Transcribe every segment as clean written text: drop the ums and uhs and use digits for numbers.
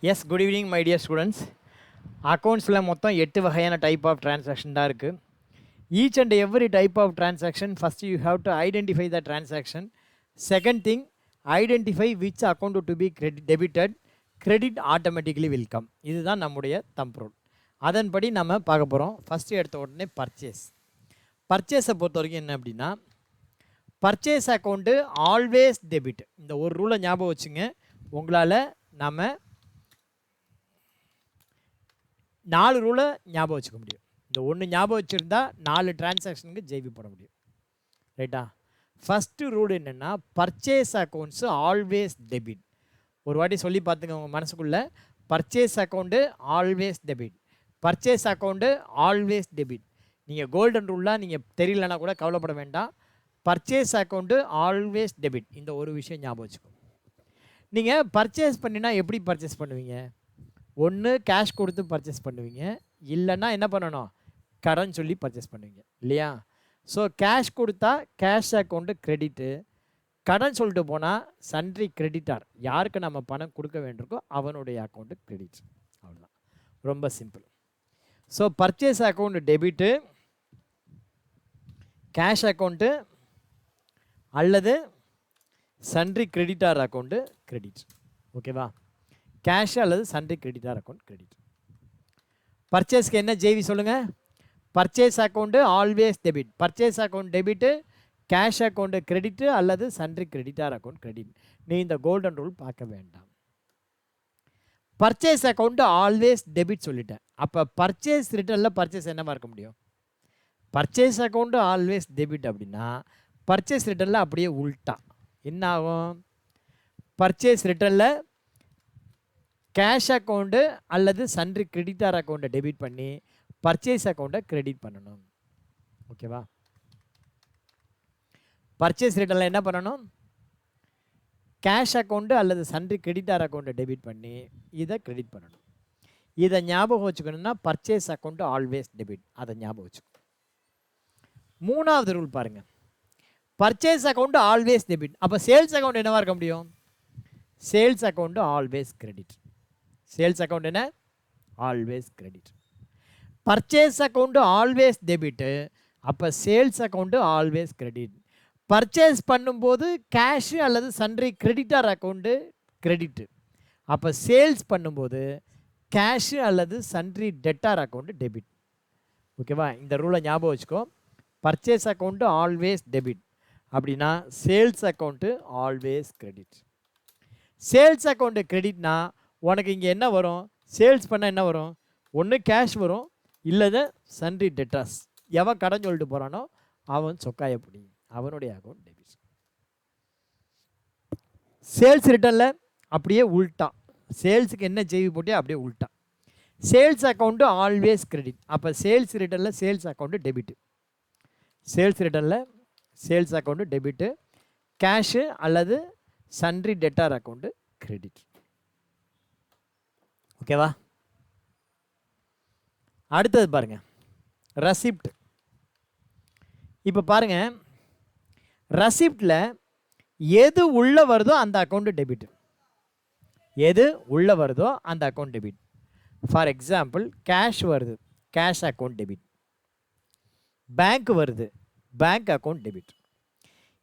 S, good evening my dear students. அக்கௌண்ட்ஸில் மொத்தம் 8 வகையான டைப் ஆஃப் டிரான்சாக்ஷன் தான் இருக்குது. Each and every type of transaction first you have to identify the transaction. Second thing, identify which account to be debited, credit automatically will come. இதுதான் நம்முடைய thumb rule. அதன்படி நம்ம பார்க்க போகிறோம். ஃபஸ்ட்டு எடுத்த உடனே பர்ச்சேஸ். பர்ச்சேஸை பொறுத்த வரைக்கும் என்ன அப்படின்னா, பர்ச்சேஸ் அக்கௌண்ட்டு ஆல்வேஸ் டெபிட். இந்த ஒரு ரூலை ஞாபகம் வச்சுங்க. உங்களால் நம்ம 4 ரூலை ஞாபகம் வச்சுக்க முடியும். இந்த ஒன்று ஞாபகம் வச்சுருந்தா 4 டிரான்சாக்ஷனுக்கு ஜெய்வி போட முடியும். ரைட்டா? ஃபஸ்ட்டு ரூல் என்னென்னா, பர்ச்சேஸ் அக்கௌண்ட்ஸு ஆல்வேஸ் டெபிட். ஒரு வாட்டி சொல்லி பார்த்துங்க உங்கள் மனசுக்குள்ளே. Purchase account always debit, purchase account always debit. நீங்கள் கோல்டன் ரூல்லாம் நீங்கள் தெரியலனா கூட கவலைப்பட வேண்டாம். Purchase account always debit. இந்த ஒரு விஷயம் ஞாபகம் வச்சுக்கோங்க. நீங்கள் பர்ச்சேஸ் பண்ணினா எப்படி பர்ச்சேஸ் பண்ணுவீங்க? ஒன்று கேஷ் கொடுத்து பர்ச்சேஸ் பண்ணுவீங்க, இல்லைன்னா என்ன பண்ணணும், கடன் சொல்லி பர்ச்சேஸ் பண்ணுவீங்க இல்லையா? ஸோ கேஷ் கொடுத்தா கேஷ் அக்கௌண்ட்டு கிரெடிட்டு, கடன் சொல்லிட்டு போனால் சன்ட்ரி கிரெடிட்டார், யாருக்கு நம்ம பணம் கொடுக்க வேண்டியிருக்கோ அவனுடைய அக்கௌண்ட்டு கிரெடிட். அவ்வளோதான், ரொம்ப simple. So purchase account debit, cash account அல்லது சன்ட்ரி கிரெடிட்டார் அக்கௌண்ட்டு கிரெடிட். ஓகேவா? கேஷ் அல்லது சன்ட்ரி கிரெடிட்டார் அக்கௌண்ட் கிரெடிட். பர்ச்சேஸ்க்கு என்ன ஜேவி சொல்லுங்கள்? Purchase account always debit, purchase account debit, cash account credit அல்லது சன்ட்ரி கிரெடிட்டார் அக்கௌண்ட் கிரெடிட். நீ இந்த golden rule பார்க்க வேண்டாம். பர்ச்சேஸ் அக்கௌண்ட்டு ஆல்வேஸ் டெபிட் சொல்லிட்டேன். அப்போ பர்ச்சேஸ் ரிட்டர்னில் பர்ச்சேஸ் என்னவா இருக்க முடியும்? பர்ச்சேஸ் அக்கௌண்ட்டு ஆல்வேஸ் டெபிட் அப்படின்னா பர்ச்சேஸ் ரிட்டர்னில் அப்படியே உல்ட்டா என்ன ஆகும்? பர்ச்சேஸ் ரிட்டர்னில் கேஷ் அக்கௌண்ட்டு அல்லது சன்ட்ரி கிரெடிட்டார் அக்கௌண்ட்டை டெபிட் பண்ணி பர்ச்சேஸ் அக்கௌண்ட்டை கிரெடிட் பண்ணணும். ஓகேவா? பர்ச்சேஸ் ரிட்டர்னில் என்ன பண்ணணும்? கேஷ் அக்கௌண்ட்டு அல்லது சன்ட்ரி கிரெடிட்டார் அக்கௌண்ட்டை டெபிட் பண்ணி இதை கிரெடிட் பண்ணணும். இதை ஞாபகம் வச்சுக்கணும்னா பர்ச்சேஸ் அக்கௌண்ட்டு ஆல்வேஸ் டெபிட், அதை ஞாபகம் வச்சுக்கணும். மூணாவது ரூல் பாருங்கள். பர்ச்சேஸ் அக்கௌண்ட்டு ஆல்வேஸ் டெபிட், அப்போ சேல்ஸ் அக்கௌண்ட் என்னவா இருக்க முடியும்? Sales account always credit. Sales account என்ன? Always credit. Purchase account always debit, அப்போ sales account always credit. Purchase பண்ணும்போது கேஷு அல்லது சன்ட்ரி கிரெடிட்டார் அக்கௌண்ட்டு கிரெடிட்டு, அப்போ சேல்ஸ் பண்ணும்போது கேஷு அல்லது சன்ட்ரி டெட்டார் அக்கௌண்ட்டு டெபிட். ஓகேவா? இந்த ரூலை ஞாபகம் வச்சுக்கோ. பர்ச்சேஸ் அக்கௌண்ட்டு ஆல்வேஸ் டெபிட் அப்படின்னா sales account always credit. Sales account கிரெடிட்னா உனக்கு இங்கே என்ன வரும்? சேல்ஸ் பண்ண என்ன வரும்? ஒன்று கேஷ் வரும், இல்லது சன்ட்ரி டெட்டாஸ். எவன் கடன் சொல்லிட்டு போகிறானோ அவன் சொக்காய பிடி, அவனுடைய அக்கௌண்ட் டெபிட். சேல்ஸ் ரிட்டர்னில் அப்படியே உல்ட்டா, சேல்ஸுக்கு என்ன ஜெய்வி போட்டியோ அப்படியே உல்ட்டா. சேல்ஸ் அக்கௌண்ட்டு ஆல்வேஸ் கிரெடிட், அப்போ சேல்ஸ் ரிட்டர்னில் சேல்ஸ் அக்கௌண்ட்டு டெபிட்டு. சேல்ஸ் ரிட்டர்னில் சேல்ஸ் அக்கௌண்ட்டு டெபிட்டு, கேஷு அல்லது சன்ட்ரி டெட்டார் அக்கௌண்ட்டு கிரெடிட். ஓகேவா? அடுத்தது பாருங்கள், ரசிப்ட். இப்போ பாருங்கள், ரசிப்டில் எது உள்ளே வருதோ அந்த அக்கௌண்ட்டு டெபிட், எது உள்ளே வருதோ அந்த account debit. For example cash வருது, கேஷ் அக்கௌண்ட் டெபிட். பேங்க் வருது, பேங்க் அக்கௌண்ட் டெபிட்.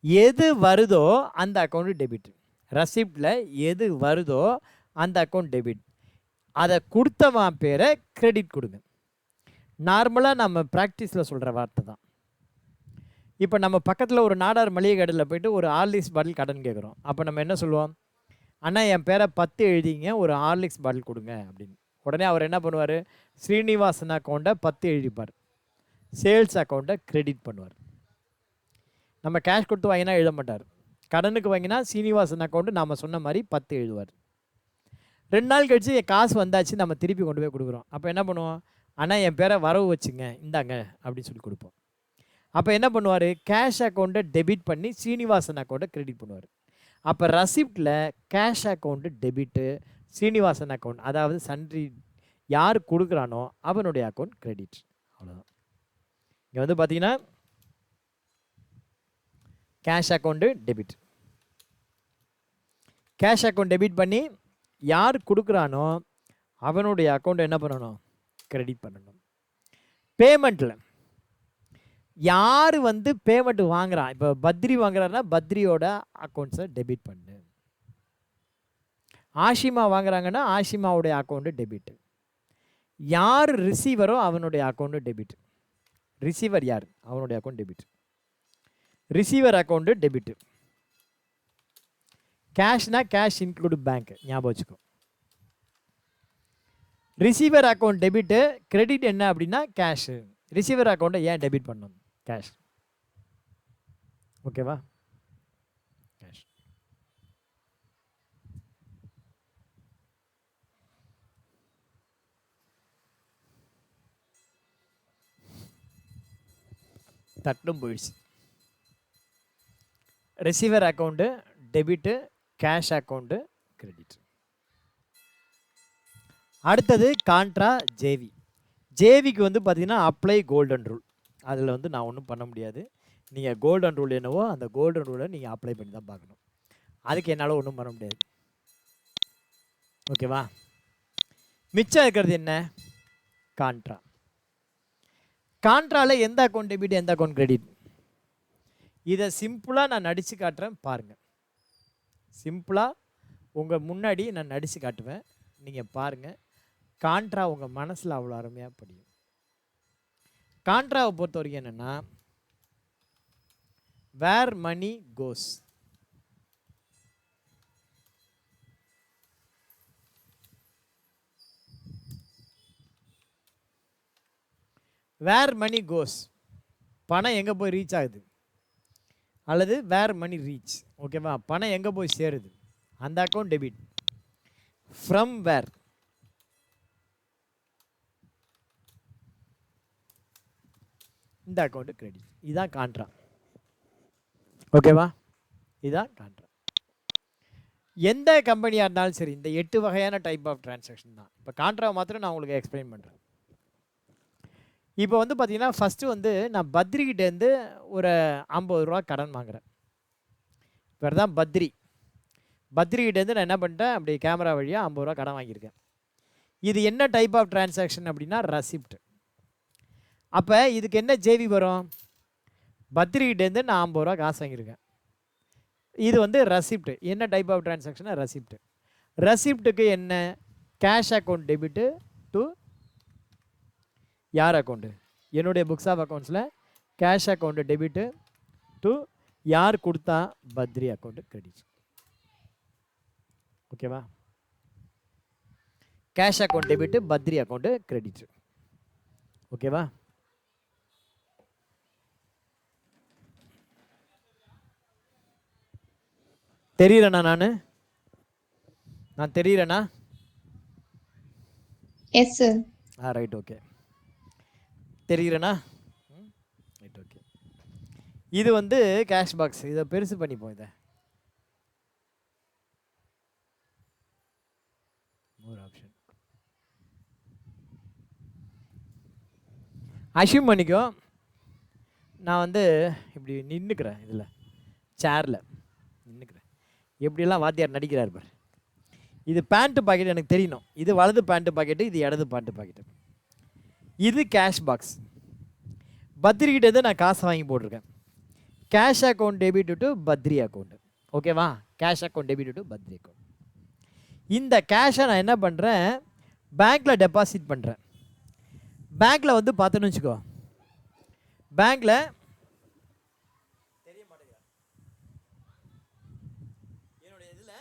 எது வருதோ அந்த அக்கௌண்ட்டு டெபிட். ரசிப்டில் எது வருதோ அந்த அக்கௌண்ட் டெபிட். அதை கொடுத்தவன் பேரை கிரெடிட் கொடுங்க. நார்மலாக நம்ம ப்ராக்டிஸில் சொல்கிற வார்த்தை தான். இப்போ நம்ம பக்கத்தில் ஒரு நாடார் மளிகை கடையில் போய்ட்டு ஒரு ஹார்லிக்ஸ் பாட்டில் கடன் கேட்குறோம். அப்போ நம்ம என்ன சொல்லுவோம்? அண்ணா என் பேரை 10 எழுதிங்க, ஒரு ஹார்லிக்ஸ் பாட்டில் கொடுங்க அப்படின்னு. உடனே அவர் என்ன பண்ணுவார்? ஸ்ரீனிவாசன் அக்கௌண்ட்டை 10 எழுதிப்பார், சேல்ஸ் அக்கௌண்ட்டை கிரெடிட் பண்ணுவார். நம்ம கேஷ் கொடுத்து வாங்கினா எழுத மாட்டார். கடனுக்கு வாங்கினா சீனிவாசன் அக்கௌண்ட்டு நாம் சொன்ன மாதிரி 10 எழுதுவார். 2 நாள் கழிச்சு காசு வந்தாச்சு, நம்ம திருப்பி கொண்டு போய் கொடுக்குறோம். அப்போ என்ன பண்ணுவோம்? ஆனால் என் பேரை வரவு வச்சுங்க, இந்தாங்க அப்படின்னு சொல்லி கொடுப்போம். அப்போ என்ன பண்ணுவார்? கேஷ் அக்கௌண்ட்டை டெபிட் பண்ணி சீனிவாசன் அக்கௌண்ட்டை கிரெடிட் பண்ணுவார். அப்போ ரசிப்டில் cash account debit, Srinivasan account அதாவது சன்ட்ரி யார் கொடுக்குறானோ அவனுடைய அக்கௌண்ட் கிரெடிட். அவ்வளோதான். இங்கே வந்து பார்த்தீங்கன்னா cash account debit, cash account debit பண்ணி யார் கொடுக்குறானோ அவனுடைய அக்கௌண்ட் என்ன பண்ணணும், கிரெடிட் பண்ணணும். பேமெண்ட்டில் யார் வந்து பேமெண்ட் வாங்குறான், இப்போ பத்ரி வாங்குறாருன்னா பத்ரியோட அக்கௌண்ட்ஸை டெபிட் பண்ணு. ஆஷிமா வாங்குறாங்கன்னா ஆஷிமாவுடைய அக்கௌண்ட்டு டெபிட். யார் ரிசீவரோ அவனுடைய அக்கௌண்ட்டு டெபிட். ரிசீவர் யார், அவனுடைய account debit. Receiver account debit. கேஷ்னா கேஷ் இன்க்ளூடு பேங்க், ஞாபகம் வச்சுக்கோ. ரிசீவர் அக்கௌண்ட் டெபிட்டு, கிரெடிட் என்ன அப்படின்னா கேஷு. ரிசீவர் அக்கௌண்ட்டை ஏன் டெபிட் பண்ணணும், கேஷ். ஓகேவா, கேஷ். தட்டும் போயிடுச்சு. Receiver account debit, cash account credit. அடுத்தது கான்ட்ரா ஜேவி. ஜேவிக்கு வந்து பார்த்தீங்கன்னா அப்ளை கோல்டன் ரூல். அதில் வந்து நான் ஒன்றும் பண்ண முடியாது. நீங்கள் கோல்டன் ரூல் என்னவோ அந்த கோல்டன் ரூலை நீங்கள் அப்ளை பண்ணி தான் பார்க்கணும். அதுக்கு என்னால் ஒன்றும் பண்ண முடியாது. ஓகேவா. மிச்சம் இருக்கிறது என்ன, கான்ட்ரா. கான்ட்ராவில் எந்த அக்கௌண்ட் டெபிட், எந்த அக்கௌண்ட் கிரெடிட், இதை சிம்பிளாக நான் நடித்து காட்டுறேன் பாருங்கள். சிம்பிளாக உங்கள் முன்னாடி நான் நடித்து காட்டுவேன், நீங்கள் பாருங்கள். கான்ட்ரா உங்கள் மனசில் அவ்வளோ அருமையாக படியும். கான்ட்ராவை பொறுத்த வரைக்கும் என்னென்னா, வேர் மணி கோஸ். வேர் மணி கோஸ், பணம் எங்கே போய் ரீச் ஆகுது, அல்லது வேர் மணி ரீச். ஓகேவா, பணம் எங்கே போய் சேருது, அந்த அக்கௌண்ட் டெபிட். ஃப்ரம் வேர், இந்த அக்கௌண்ட்டு கிரெடிட். இதுதான் கான்ட்ரா. ஓகேவா, இதுதான் கான்ட்ரா. எந்த கம்பெனியாக இருந்தாலும் சரி இந்த 8 வகையான டைப் ஆஃப் டிரான்சாக்ஷன் தான். இப்போ கான்ட்ராவை மாத்திரம் நான் உங்களுக்கு எக்ஸ்பிளைன் பண்ணுறேன். இப்போ வந்து பார்த்தீங்கன்னா ஃபஸ்ட்டு வந்து நான் பத்ரிகிட்டேருந்து ஒரு 50 ரூபா கடன் வாங்குகிறேன். இப்போ தான் பத்ரிகிட்டேருந்து நான் என்ன பண்ணிட்டேன், அப்படி கேமரா வழியாக 50 ரூபா கடன் வாங்கியிருக்கேன். இது என்ன டைப் ஆஃப் டிரான்சாக்ஷன் அப்படின்னா ரசிப்ட். அப்போ இதுக்கு என்ன ஜேவி வரும், பத்ரிகிட்டேருந்து நான் 50 ரூபா காசு வாங்கியிருக்கேன். இது வந்து ரசிப்ட். என்ன டைப் ஆஃப் டிரான்சாக்ஷனா ரசிப்ட். ரசிப்ட்டுக்கு என்ன, கேஷ் அக்கௌண்ட் டெபிட்டு டு யார் அக்கௌண்ட்டு, என்னுடைய புக்ஸ் ஆஃப் அக்கௌண்ட்ஸில் கேஷ் அக்கௌண்ட்டு டெபிட்டு டு யார் கொடுத்தா, பத்ரி அக்கௌண்ட்டு கிரெடிட். ஓகேவா, cash account debit, Badri account credit. ஓகேவா. தெரியுறேண்ணா, நான் தெரியுறேண்ணா. Yes sir. Right, okay. தெரியுறேண்ணா, ரைட், ஓகே. இது வந்து கேஷ் பாக்ஸ். இதை பெருசு பண்ணிப்போம். இதை ஒரு ஆப்ஷன் அஷ்யூம் பண்ணிக்கோ. நான் வந்து இப்படி நின்றுக்கிறேன், இதில் சேரில் நின்றுக்கிறேன். எப்படியெல்லாம் வாத்தியார் நடிக்கிறார் பார். இது பேண்ட்டு பாக்கெட் எனக்கு தெரியணும். இது வலது பேண்ட்டு பாக்கெட்டு, இது இடது பேண்ட்டு பாக்கெட்டு. இது கேஷ் பாக்ஸ். பத்ரிகிட்டே நான் காசு வாங்கி போட்டிருக்கேன். Cash account debit to Badri account. ஓகேவா, cash account debit to Badri account. இந்த கேஷை நான் என்ன பண்ணுறேன், பேங்க்கில் டெபாசிட் பண்ணுறேன். பேங்க்கில் வந்து பார்த்தோன்னு வச்சுக்கோ, பேங்க்கில் தெரிய மாட்டேங்குது என்னுடைய இதில்.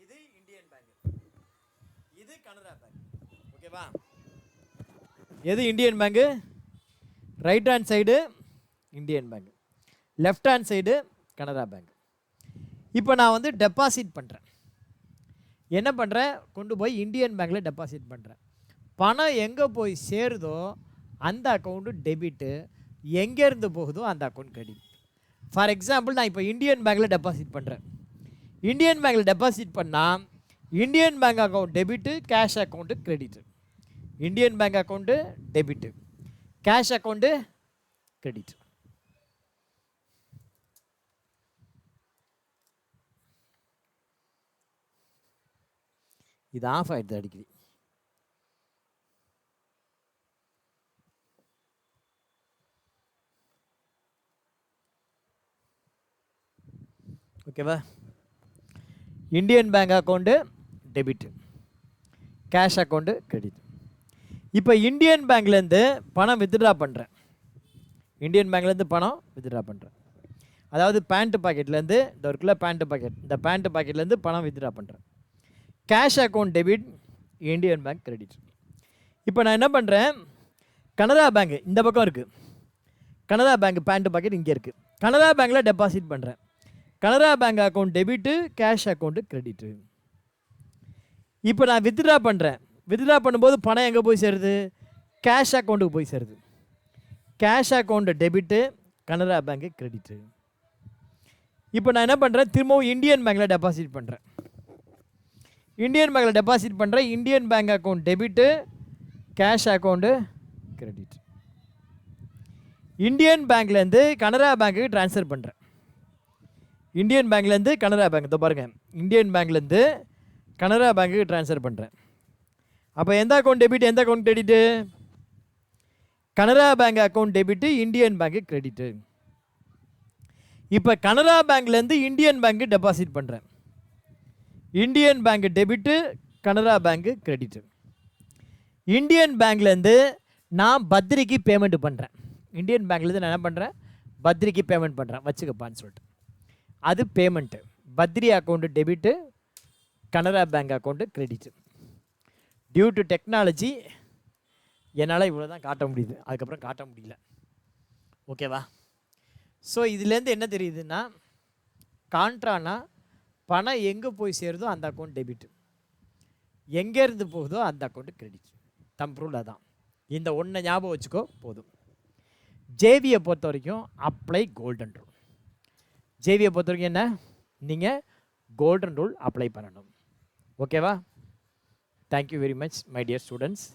இது இந்தியன் பேங்க், இது கனரா பேங்க். ஓகேவா, எது Indian bank, right hand side Indian bank, left hand side Canara bank. இப்போ நான் வந்து டெபாசிட் பண்ணுறேன். என்ன பண்ணுறேன், கொண்டு போய் இந்தியன் பேங்க்கில் டெபாசிட் பண்ணுறேன். பணம் எங்கே போய் சேருதோ அந்த அக்கௌண்ட்டு டெபிட்டு, எங்கேருந்து போகுதோ அந்த அக்கௌண்ட் கிரெடிட். ஃபார் எக்ஸாம்பிள், நான் இப்போ இந்தியன் பேங்க்கில் டெபாசிட் பண்ணுறேன். இந்தியன் பேங்க்கில் டெபாசிட் பண்ணால் Indian bank account debit, cash account credit. Indian bank account debit, cash account credit. இது ஆஃப் ஆகிடுது அடிக்கடி. ஓகேவா? Indian bank account debit, cash account credit. இப்போ இந்தியன் பேங்க்லேருந்து பணம் வித்ட்ரா பண்ணுறேன். இந்தியன் பேங்க்லேருந்து பணம் வித்ட்ரா பண்ணுறேன். அதாவது பேண்ட்டு பாக்கெட்லேருந்து, இந்த இருக்குல்ல பேண்ட்டு பாக்கெட், இந்த பேண்ட்டு பாக்கெட்லேருந்து பணம் வித்ட்ரா பண்ணுறேன். Cash account debit, Indian bank credit. இப்போ நான் என்ன பண்ணுறேன், கனரா பேங்க் இந்த பக்கம் இருக்குது, கனரா பேங்க் பேண்ட்டு பாக்கெட் இங்கே இருக்குது, கனரா பேங்க்கில் டெபாசிட் பண்ணுறேன். Canara bank account debit, cash account credit. இப்போ நான் வித்ட்ரா பண்ணுறேன். வித்ட்ரா பண்ணும்போது பணம் எங்கே போய் சேருது, கேஷ் அக்கௌண்ட்டுக்கு போய் சேருது. Cash account debit, Canara bank credit. இப்போ நான் என்ன பண்ணுறேன், திரும்பவும் இந்தியன் பேங்க்கில் டெபாசிட் பண்ணுறேன். இந்தியன் பேங்க்கில் டெபாசிட் பண்ணுறேன். Indian bank account debit, cash account credit. Indian பேங்க்லேருந்து கனரா பேங்க்குக்கு ட்ரான்ஸ்ஃபர் பண்ணுறேன். இந்தியன் பேங்க்லேருந்து கனரா பேங்க், இதோ பாருங்கள், இந்தியன் பேங்க்லேருந்து கனரா பேங்க்குக்கு ட்ரான்ஸ்ஃபர் பண்ணுறேன். அப்போ எந்த அக்கௌண்ட் டெபிட், எந்த account credit, Canara bank account debit, Indian bank credit. இப்போ கனரா பேங்க்லேருந்து இந்தியன் பேங்க்கு டெபாசிட் பண்ணுறேன். Indian bank debit, Canara bank credit. Indian பேங்க்லேருந்து நான் பத்ரிக்கு பேமெண்ட் பண்ணுறேன். இந்தியன் பேங்க்லேருந்து நான் என்ன பண்ணுறேன், பத்ரிக்கு பேமெண்ட் பண்ணுறேன், வச்சுக்கப்பான்னு சொல்லிட்டு. அது payment. Badri account debit, Canara bank account credit. Due to technology என்னால் இவ்வளோ தான் காட்ட முடியுது, அதுக்கப்புறம் காட்ட முடியல. ஓகேவா? ஸோ இதுலேருந்து என்ன தெரியுதுன்னா, கான்ட்ரானா பணம் எங்கே போய் சேருதோ அந்த அக்கௌண்ட் டெபிட், எங்கேருந்து போகுதோ அந்த அக்கௌண்ட்டு கிரெடிட். தம் ரூல் அதான். இந்த ஒன்றை ஞாபகம் வச்சுக்கோ போதும். ஜேவியை பொறுத்த வரைக்கும் அப்ளை கோல்டன் ரூல். ஜேவியை பொறுத்த வரைக்கும் என்ன, நீங்கள் கோல்டன் ரூல் அப்ளை பண்ணணும். ஓகேவா? Thank you very much my dear students.